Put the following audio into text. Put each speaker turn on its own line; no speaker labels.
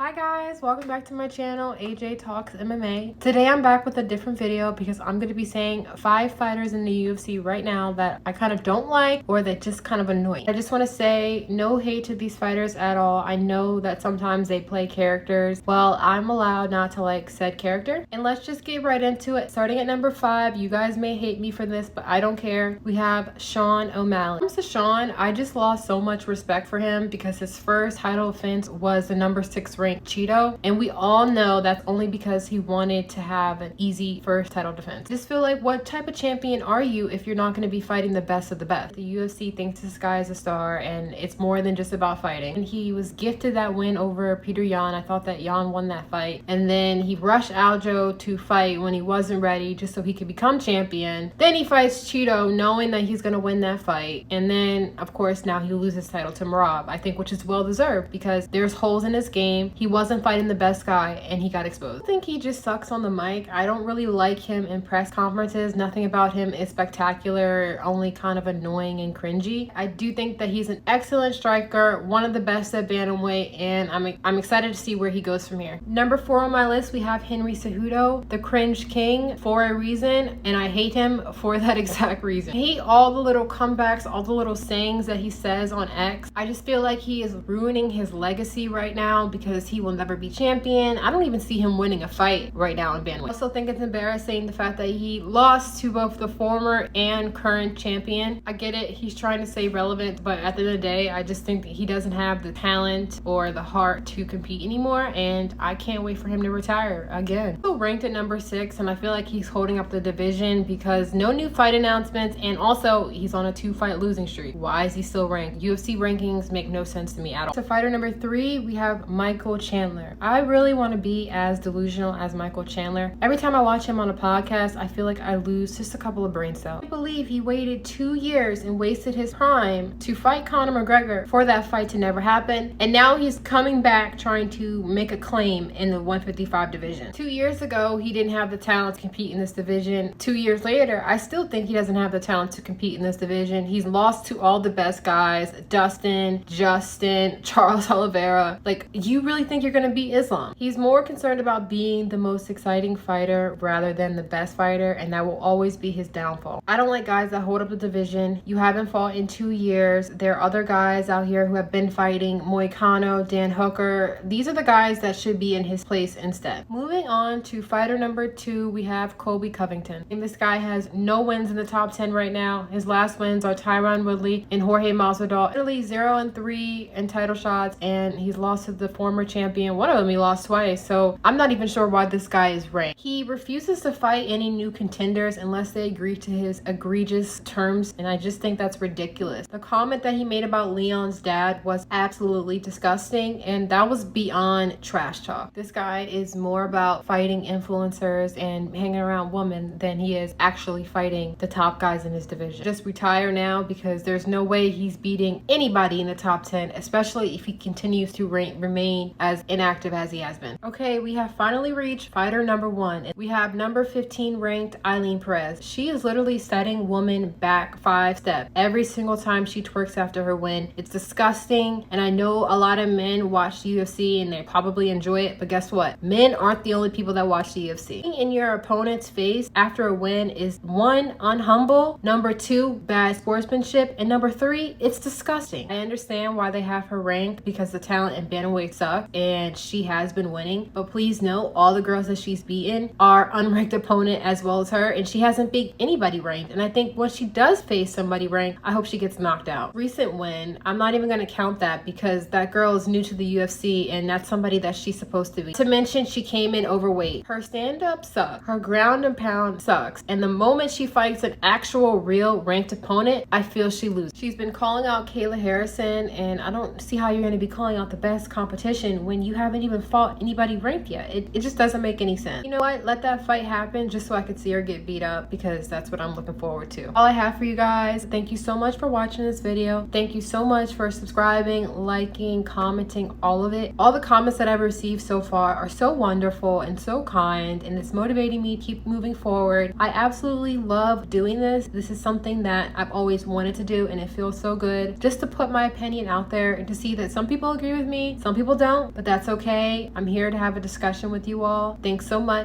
Hi guys, welcome back to my channel, AJ Talks MMA. Today I'm back with a different video because I'm going to be saying 5 fighters in the UFC right now that I kind of don't like or that just kind of annoy. I just want to say no hate to these fighters at all. I know that sometimes they play characters. Well, I'm allowed not to like said character. And let's just get right into it. Starting at number 5, you guys may hate me for this, but I don't care. We have Sean O'Malley. When it comes to Sean, I just lost so much respect for him because his first title defense was the number 6 ranked Cheeto, and we all know that's only because he wanted to have an easy first title defense. Just feel like, what type of champion are you if you're not going to be fighting the best of the best? The UFC thinks this guy is a star, and it's more than just about fighting. And he was gifted that win over Peter Yan. I thought that Yan won that fight, and then he rushed Aljo to fight when he wasn't ready just so he could become champion. Then he fights Cheeto knowing that he's going to win that fight, and then of course now he loses title to Marab, I think, which is well deserved because there's holes in his game. He wasn't fighting the best guy and he got exposed. I think he just sucks on the mic. I don't really like him in press conferences. Nothing about him is spectacular, only kind of annoying and cringy. I do think that he's an excellent striker, one of the best at bantamweight, and I'm excited to see where he goes from here. Number 4 on my list, we have Henry Cejudo, the cringe king, for a reason, and I hate him for that exact reason. I hate all the little comebacks, all the little sayings that he says on X. I just feel like he is ruining his legacy right now because he will never be champion. I don't even see him winning a fight right now in bantamweight. I also think it's embarrassing the fact that he lost to both the former and current champion. I get it, he's trying to stay relevant, but at the end of the day, I just think that he doesn't have the talent or the heart to compete anymore, and I can't wait for him to retire again. So ranked at number 6, and I feel like he's holding up the division because no new fight announcements, and also he's on a 2-fight losing streak. Why is he still ranked? UFC rankings make no sense to me at all. So fighter number 3, we have Michael Chandler. I really want to be as delusional as Michael Chandler. Every time I watch him on a podcast, I feel like I lose just a couple of brain cells. I believe he waited 2 years and wasted his prime to fight Conor McGregor for that fight to never happen. And now he's coming back trying to make a claim in the 155 division. 2 years ago, he didn't have the talent to compete in this division. 2 years later, I still think he doesn't have the talent to compete in this division. He's lost to all the best guys, Dustin, Justin, Charles Oliveira. Like, you really think you're going to beat Islam? He's more concerned about being the most exciting fighter rather than the best fighter, and that will always be his downfall. I don't like guys that hold up the division. You haven't fought in 2 years. There are other guys out here who have been fighting, Moicano, Dan Hooker. These are the guys that should be in his place instead. Moving on to fighter number 2, we have Colby Covington. And this guy has no wins in the top 10 right now. His last wins are Tyron Woodley and Jorge Masvidal. Literally 0-3 in title shots, and he's lost to the former champion. One of them he lost twice, so I'm not even sure why this guy is ranked. He refuses to fight any new contenders unless they agree to his egregious terms, and I just think that's ridiculous. The comment that he made about Leon's dad was absolutely disgusting, and that was beyond trash talk. This guy is more about fighting influencers and hanging around women than he is actually fighting the top guys in his division. Just retire now because there's no way he's beating anybody in the top 10, especially if he continues to remain as inactive as he has been. Okay, we have finally reached fighter number 1. We have number 15 ranked Eileen Perez. She is literally setting women back 5 steps every single time she twerks after her win. It's disgusting, and I know a lot of men watch the UFC and they probably enjoy it, but guess what? Men aren't the only people that watch the UFC. Being in your opponent's face after a win is 1, unhumble, number 2, bad sportsmanship, and number 3, it's disgusting. I understand why they have her ranked because the talent in bantamweight sucks and she has been winning, but please note all the girls that she's beaten are unranked opponent as well as her, and she hasn't beat anybody ranked. And I think when she does face somebody ranked, I hope she gets knocked out. Recent win, I'm not even going to count that because that girl is new to the UFC and that's somebody that she's supposed to be. To mention, she came in overweight. Her stand-up sucks. Her ground and pound sucks. And the moment she fights an actual real ranked opponent, I feel she loses. She's been calling out Kayla Harrison, and I don't see how you're going to be calling out the best competition when you haven't even fought anybody ranked yet. It just doesn't make any sense. You know what? Let that fight happen just so I could see her get beat up because that's what I'm looking forward to. All I have for you guys. Thank you so much for watching this video. Thank you so much for subscribing, liking, commenting, all of it. All the comments that I've received so far are so wonderful and so kind, and it's motivating me to keep moving forward. I absolutely love doing this. This is something that I've always wanted to do, and it feels so good just to put my opinion out there and to see that some people agree with me, some people don't, but that's okay. I'm here to have a discussion with you all. Thanks so much.